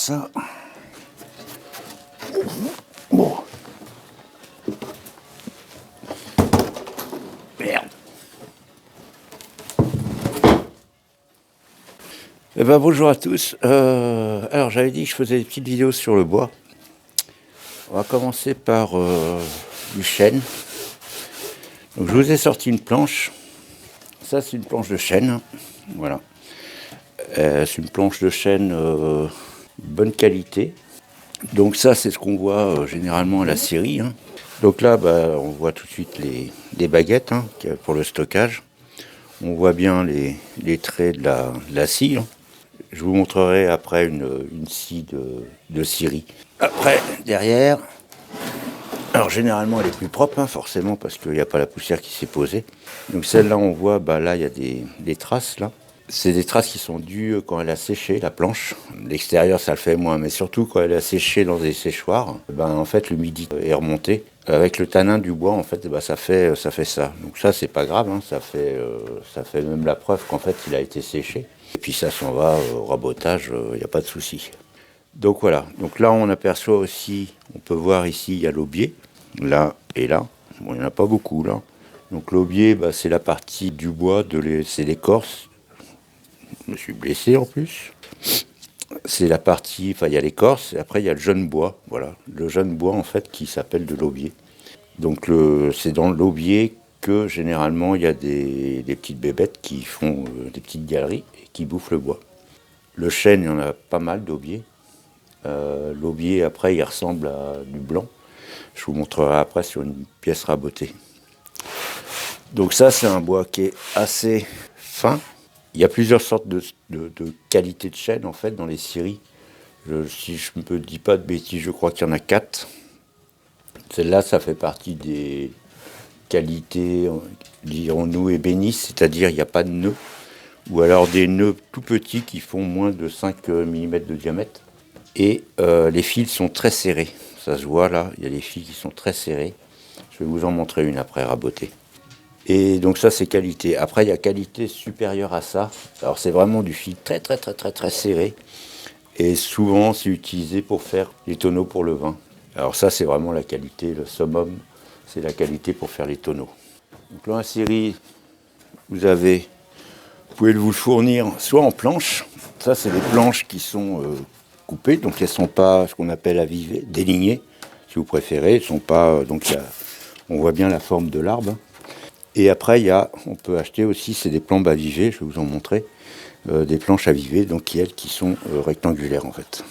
ça. Bon. Merde. Eh ben, bonjour à tous. Alors j'avais dit que je faisais des petites vidéos sur le bois. On va commencer par du chêne. Donc je vous ai sorti une planche. Ça c'est une planche de chêne. Voilà. C'est une planche de chêne bonne qualité. Donc ça c'est ce qu'on voit généralement à la scierie. Donc là on voit tout de suite les baguettes pour le stockage. On voit bien les traits de la scie. Je vous montrerai après une scie de scierie. Après, derrière, alors généralement elle est plus propre, forcément, parce qu'il n'y a pas la poussière qui s'est posée. Donc celle-là, on voit, là il y a des traces là. C'est des traces qui sont dues quand elle a séché la planche. L'extérieur ça le fait moins, mais surtout quand elle a séché dans des séchoirs, en fait l'humidité est remontée. Avec le tanin du bois, en fait, ça fait ça. Donc ça c'est pas grave, ça fait même la preuve qu'en fait il a été séché. Et puis ça s'en va au rabotage, il n'y a pas de souci. Donc voilà, donc là on aperçoit aussi, on peut voir ici, il y a l'aubier, là et là. Bon, il n'y en a pas beaucoup là. Donc l'aubier, c'est la partie du bois, c'est l'écorce. Je me suis blessé en plus. C'est la partie, il y a l'écorce, et après il y a le jeune bois, voilà. Le jeune bois en fait qui s'appelle de l'aubier. Donc c'est dans l'aubier que généralement il y a des petites bébêtes qui font des petites galeries et qui bouffent le bois. Le chêne, il y en a pas mal d'aubier. L'aubier, après, il ressemble à du blanc. Je vous montrerai après sur une pièce rabotée. Donc ça, c'est un bois qui est assez fin. Il y a plusieurs sortes de qualités de chêne, en fait, dans les scieries. Si je ne me dis pas de bêtises, je crois qu'il y en a 4. Celle-là, ça fait partie des qualités, dirons-nous, ébénistes, c'est-à-dire il n'y a pas de nœuds. Ou alors des nœuds tout petits qui font moins de 5 mm de diamètre. Et les fils sont très serrés. Ça se voit là, il y a les fils qui sont très serrés. Je vais vous en montrer une après rabotée. Et donc ça c'est qualité. Après il y a qualité supérieure à ça. Alors c'est vraiment du fil très très très très très serré. Et souvent c'est utilisé pour faire les tonneaux pour le vin. Alors ça c'est vraiment la qualité, le summum, c'est la qualité pour faire les tonneaux. Donc là en scierie, vous pouvez vous le fournir soit en planche. Ça c'est des planches qui sont coupées, donc elles ne sont pas ce qu'on appelle avivées, délignées, si vous préférez. Elles sont pas, on voit bien la forme de l'arbre. Et après, on peut acheter aussi, c'est des plombes avivées, je vais vous en montrer, des planches avivées, donc qui sont rectangulaires en fait.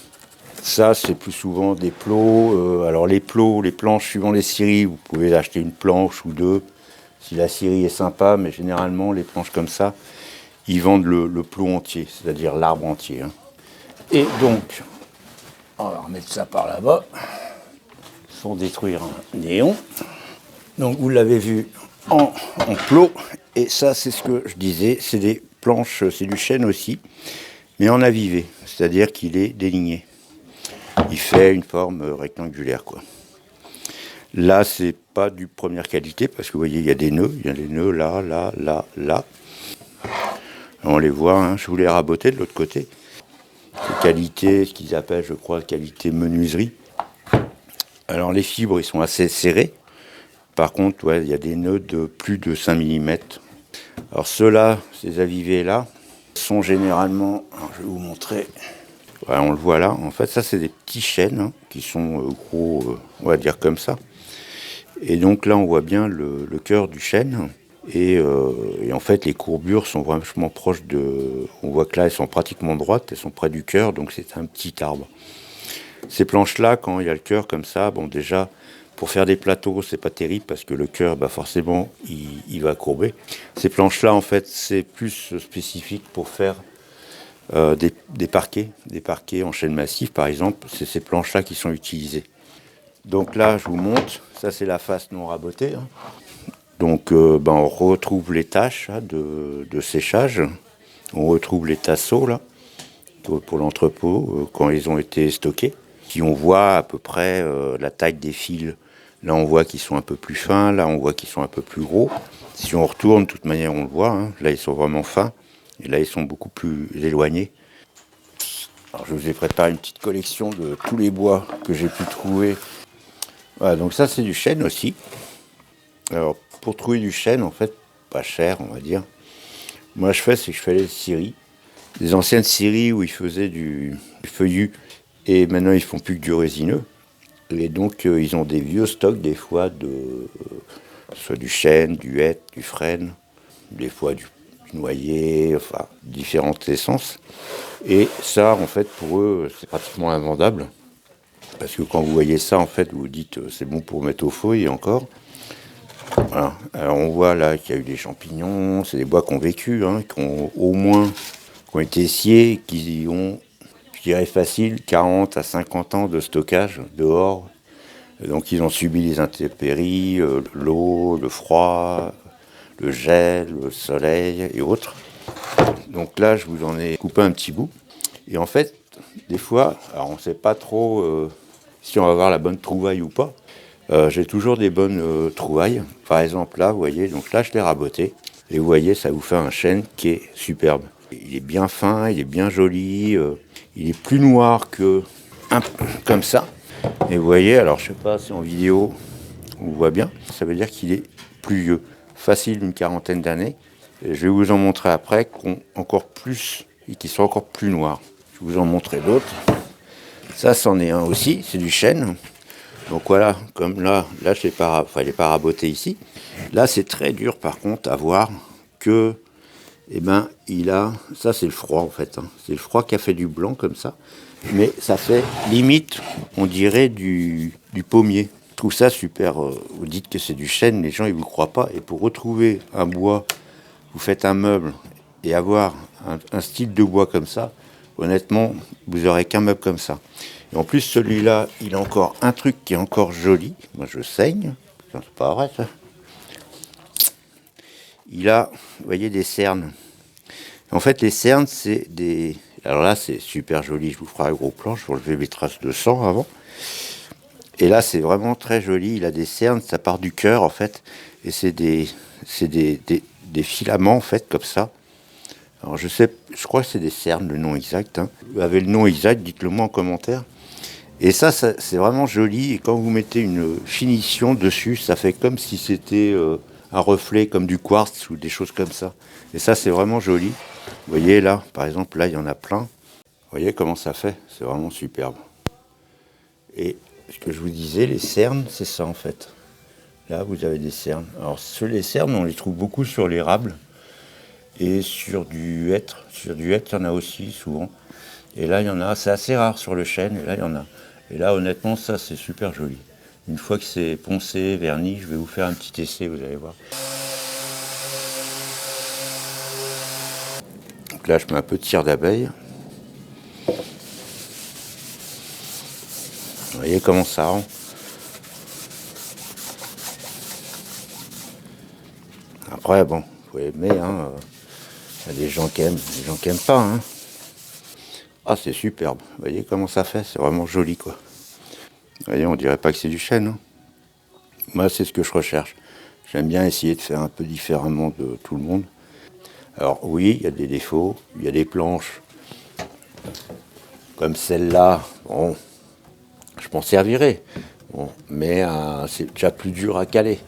Ça, c'est plus souvent des plots. Alors les plots, les planches, suivant les scieries, vous pouvez acheter une planche ou deux, si la scierie est sympa, mais généralement, les planches comme ça, ils vendent le plot entier, c'est-à-dire l'arbre entier. Et donc, on va remettre ça par là-bas, sans détruire un néon. Donc vous l'avez vu en plot, et ça c'est ce que je disais, c'est des planches, c'est du chêne aussi, mais en avivé, c'est-à-dire qu'il est déligné. Il fait une forme rectangulaire, quoi. Là, c'est pas du première qualité, parce que vous voyez, il y a des nœuds là, là, là, là. On les voit, je vous les rabotais de l'autre côté. C'est qualité, ce qu'ils appellent, je crois, qualité menuiserie. Alors les fibres, ils sont assez serrés. Par contre, il y a des nœuds de plus de 5 mm. Alors ceux-là, ces avivés-là, sont généralement, je vais vous montrer, on le voit là, en fait ça c'est des petits chênes qui sont gros, on va dire comme ça. Et donc là on voit bien le cœur du chêne. Et en fait, les courbures sont vachement proches on voit que là, elles sont pratiquement droites, elles sont près du cœur, donc c'est un petit arbre. Ces planches-là, quand il y a le cœur comme ça, déjà, pour faire des plateaux, c'est pas terrible parce que le cœur, forcément, il va courber. Ces planches-là, en fait, c'est plus spécifique pour faire des parquets en chêne massif, par exemple. C'est ces planches-là qui sont utilisées. Donc là, je vous montre, ça c'est la face non rabotée. Donc on retrouve les taches de séchage, on retrouve les tasseaux là, pour l'entrepôt quand ils ont été stockés. Puis on voit à peu près la taille des fils. Là on voit qu'ils sont un peu plus fins, là on voit qu'ils sont un peu plus gros. Si on retourne, de toute manière on le voit, là ils sont vraiment fins, et là ils sont beaucoup plus éloignés. Alors je vous ai préparé une petite collection de tous les bois que j'ai pu trouver. Voilà, donc ça c'est du chêne aussi. Alors pour trouver du chêne, en fait, pas cher on va dire, moi je fais les scieries. Les anciennes scieries où ils faisaient du feuillu et maintenant ils font plus que du résineux. Et donc ils ont des vieux stocks des fois soit du chêne, du hêtre, du frêne, des fois du noyer, enfin différentes essences. Et ça en fait pour eux c'est pratiquement invendable. Parce que quand vous voyez ça en fait vous vous dites c'est bon pour mettre au feu et encore. Voilà. Alors on voit là qu'il y a eu des champignons, c'est des bois qui ont vécu, hein, qui ont été sciés, qui ont, je dirais facile, 40 à 50 ans de stockage dehors. Et donc ils ont subi les intempéries, l'eau, le froid, le gel, le soleil et autres. Donc là je vous en ai coupé un petit bout. Et en fait, des fois, alors on ne sait pas trop si on va avoir la bonne trouvaille ou pas. J'ai toujours des bonnes trouvailles. Par exemple là, vous voyez, donc là je l'ai raboté. Et vous voyez, ça vous fait un chêne qui est superbe. Il est bien fin, il est bien joli. Il est plus noir que comme ça. Et vous voyez, alors je sais pas si en vidéo on voit bien, ça veut dire qu'il est plus vieux. Facile d'une quarantaine d'années. Et je vais vous en montrer après encore plus et qui sont encore plus noirs. Je vais vous en montrer d'autres. Ça, c'en est un aussi, c'est du chêne. Donc voilà, comme là je l'ai pas, il n'est pas raboté ici. Là, c'est très dur par contre à voir que, ça c'est le froid en fait. Hein. C'est le froid qui a fait du blanc comme ça. Mais ça fait limite, on dirait du pommier. Je trouve ça super. Vous dites que c'est du chêne, les gens ils vous croient pas. Et pour retrouver un bois, vous faites un meuble et avoir un style de bois comme ça, honnêtement, vous aurez qu'un meuble comme ça. Et en plus, celui-là, il a encore un truc qui est encore joli. Moi, je saigne. C'est pas vrai, ça. Il a, vous voyez, des cernes. En fait, les cernes, c'est des... Alors là, c'est super joli. Je vous ferai un gros plan. Je vais enlever mes traces de sang avant. Et là, c'est vraiment très joli. Il a des cernes. Ça part du cœur, en fait. Et c'est des filaments, en fait, comme ça. Alors, je crois que c'est des cernes, le nom exact. Hein. Vous avez le nom exact, dites-le moi en commentaire. Et ça, c'est vraiment joli. Et quand vous mettez une finition dessus, ça fait comme si c'était un reflet, comme du quartz ou des choses comme ça. Et ça, c'est vraiment joli. Vous voyez là, par exemple, là, il y en a plein. Vous voyez comment ça fait? C'est vraiment superbe. Et ce que je vous disais, les cernes, c'est ça en fait. Là, vous avez des cernes. Alors, les cernes, on les trouve beaucoup sur l'érable. Et sur du hêtre. Sur du hêtre, il y en a aussi souvent. Et là, il y en a. C'est assez rare sur le chêne. Et là, il y en a. Et là, honnêtement, ça, c'est super joli. Une fois que c'est poncé, verni, je vais vous faire un petit essai, vous allez voir. Donc là, je mets un peu de cire d'abeille. Vous voyez comment ça rend. Après, bon, faut aimer, hein. Il y a des gens qui aiment, des gens qui n'aiment pas, hein. Ah, c'est superbe. Vous voyez comment ça fait? C'est vraiment joli, quoi. Vous voyez, on dirait pas que c'est du chêne. Hein. Moi, c'est ce que je recherche. J'aime bien essayer de faire un peu différemment de tout le monde. Alors oui, il y a des défauts. Il y a des planches comme celle-là. Bon, je m'en servirai. Bon, mais c'est déjà plus dur à caler.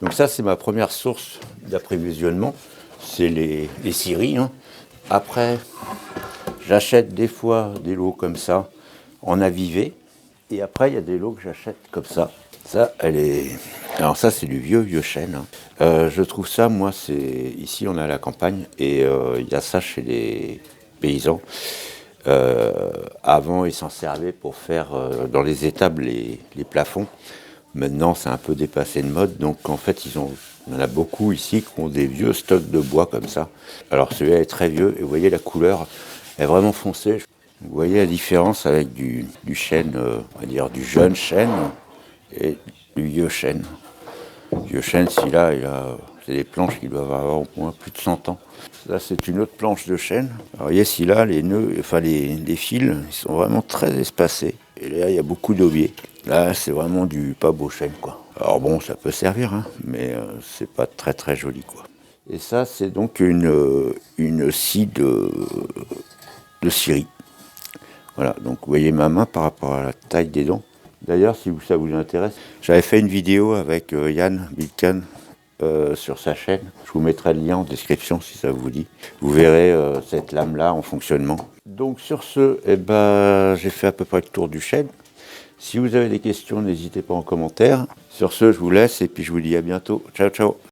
Donc ça, c'est ma première source d'approvisionnement. C'est les scieries. Hein. Après, j'achète des fois des lots comme ça en avivé. Et après, il y a des lots que j'achète comme ça. Ça, alors ça, c'est du vieux chêne. Hein. Je trouve ça, moi, ici, on est à la campagne et il y a ça chez les paysans. Avant, ils s'en servaient pour faire dans les étables les plafonds. Maintenant, c'est un peu dépassé de mode. Donc, en fait, il y en a beaucoup ici qui ont des vieux stocks de bois comme ça. Alors, celui-là est très vieux et vous voyez la couleur est vraiment foncée. Vous voyez la différence avec du chêne, on va dire du jeune chêne et du vieux chêne. Le vieux chêne, celui-là, c'est des planches qui doivent avoir au moins plus de 100 ans. Là, c'est une autre planche de chêne. Alors, vous voyez, celui-là, les nœuds, enfin les fils, ils sont vraiment très espacés. Et là, il y a beaucoup d'aubiers. Là, c'est vraiment du pas beau chêne, quoi. Alors bon, ça peut servir, hein, mais c'est pas très très joli, quoi. Et ça, c'est donc une scie de scierie. Voilà, donc vous voyez ma main par rapport à la taille des dents. D'ailleurs, si ça vous intéresse, j'avais fait une vidéo avec Yann Bilkan sur sa chaîne. Je vous mettrai le lien en description si ça vous dit. Vous verrez cette lame-là en fonctionnement. Donc sur ce, eh ben, j'ai fait à peu près le tour du chêne. Si vous avez des questions, n'hésitez pas en commentaire. Sur ce, je vous laisse et puis je vous dis à bientôt. Ciao, ciao.